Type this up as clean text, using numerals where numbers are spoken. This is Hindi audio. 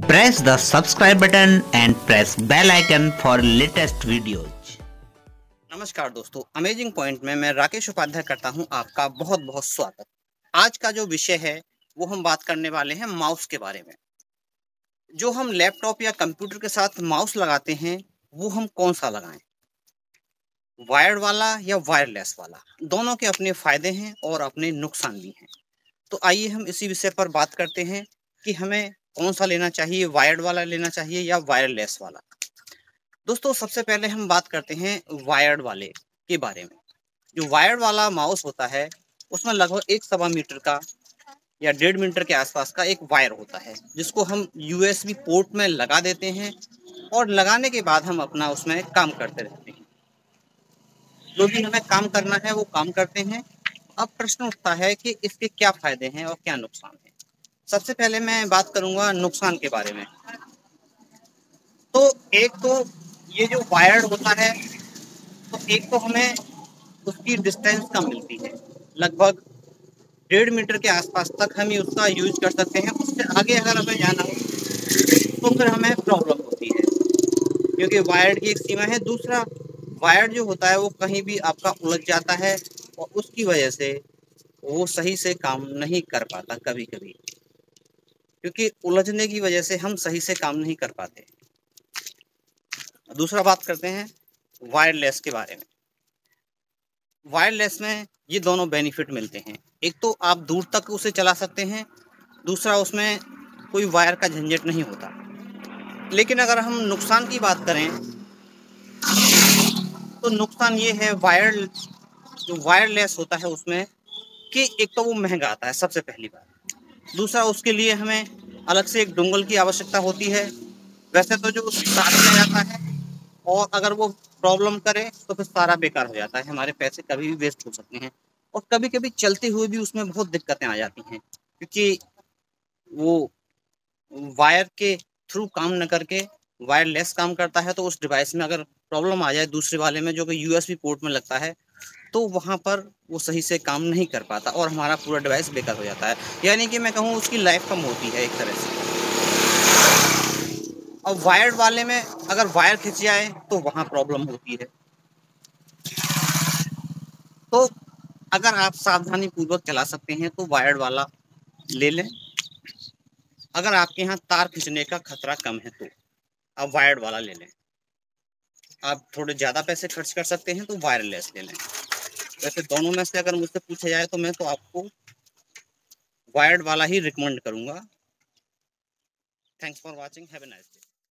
Press the subscribe button and press bell icon for latest videos। नमस्कार दोस्तों, अमेजिंग पॉइंट में मैं राकेश उपाध्याय करता हूं आपका बहुत बहुत स्वागत। आज का जो विषय है वो हम बात करने वाले हैं माउस के बारे में। जो हम लैपटॉप या कंप्यूटर के साथ माउस लगाते हैं वो हम कौन सा लगाएं, वायर्ड वाला या वायरलेस वाला? दोनों के अपने फायदे हैं और अपने नुकसान भी हैं। तो आइए हम इसी विषय पर बात करते हैं कि हमें कौन सा लेना चाहिए, वायर्ड वाला लेना चाहिए या वायरलेस वाला। दोस्तों, सबसे पहले हम बात करते हैं वायर्ड वाले के बारे में। जो वायर्ड वाला माउस होता है उसमें लगभग 1.25 मीटर का या 1.5 मीटर के आसपास का एक वायर होता है, जिसको हम यूएसबी पोर्ट में लगा देते हैं और लगाने के बाद हम अपना उसमें काम करते रहते हैं। जो भी हमें काम करना है वो काम करते हैं। अब प्रश्न उठता है कि इसके क्या फायदे हैं और क्या नुकसान है। सबसे पहले मैं बात करूंगा नुकसान के बारे में। तो एक तो ये जो वायर्ड होता है, तो एक तो हमें उसकी डिस्टेंस कम मिलती है, लगभग 1.5 मीटर के आसपास तक हम ही उसका यूज कर सकते हैं। उससे आगे अगर हमें जाना हो तो फिर हमें प्रॉब्लम होती है, क्योंकि वायर्ड की एक सीमा है। दूसरा, वायर्ड जो होता है वो कहीं भी आपका उलझ जाता है और उसकी वजह से वो सही से काम नहीं कर पाता कभी कभी, क्योंकि उलझने की वजह से हम सही से काम नहीं कर पाते। दूसरा बात करते हैं वायरलेस के बारे में। वायरलेस में ये दोनों बेनिफिट मिलते हैं। एक तो आप दूर तक उसे चला सकते हैं, दूसरा उसमें कोई वायर का झंझट नहीं होता। लेकिन अगर हम नुकसान की बात करें तो नुकसान ये है जो वायरलेस होता है उसमें, कि एक तो वो महंगा आता है सबसे पहली बात। दूसरा, उसके लिए हमें अलग से एक डोंगल की आवश्यकता होती है। वैसे तो जो साथ में जाता है, और अगर वो प्रॉब्लम करे तो फिर सारा बेकार हो जाता है, हमारे पैसे कभी भी वेस्ट हो सकते हैं। और कभी कभी चलते हुए भी उसमें बहुत दिक्कतें आ जाती हैं, क्योंकि वो वायर के थ्रू काम न करके वायरलेस काम करता है। तो उस डिवाइस में अगर प्रॉब्लम आ जाए दूसरे वाले में जो कि यूएसबी पोर्ट में लगता है, तो वहाँ पर वो सही से काम नहीं कर पाता और हमारा पूरा डिवाइस बेकार हो जाता है। यानी कि मैं कहूँ उसकी लाइफ कम होती है एक तरह से। और वायर्ड वाले में अगर वायर खिंच जाए तो वहाँ प्रॉब्लम होती है। तो अगर आप सावधानी पूर्वक चला सकते हैं तो वायर्ड वाला ले लें। अगर आपके यहाँ तार खिंचने का खतरा कम है तो आप वायर्ड वाला ले लें। आप थोड़े ज़्यादा पैसे खर्च कर सकते हैं तो वायरलेस ले लें। वैसे दोनों में से अगर मुझसे पूछा जाए तो मैं तो आपको वायर्ड वाला ही रिकमेंड करूँगा। Thanks for watching, have a nice day.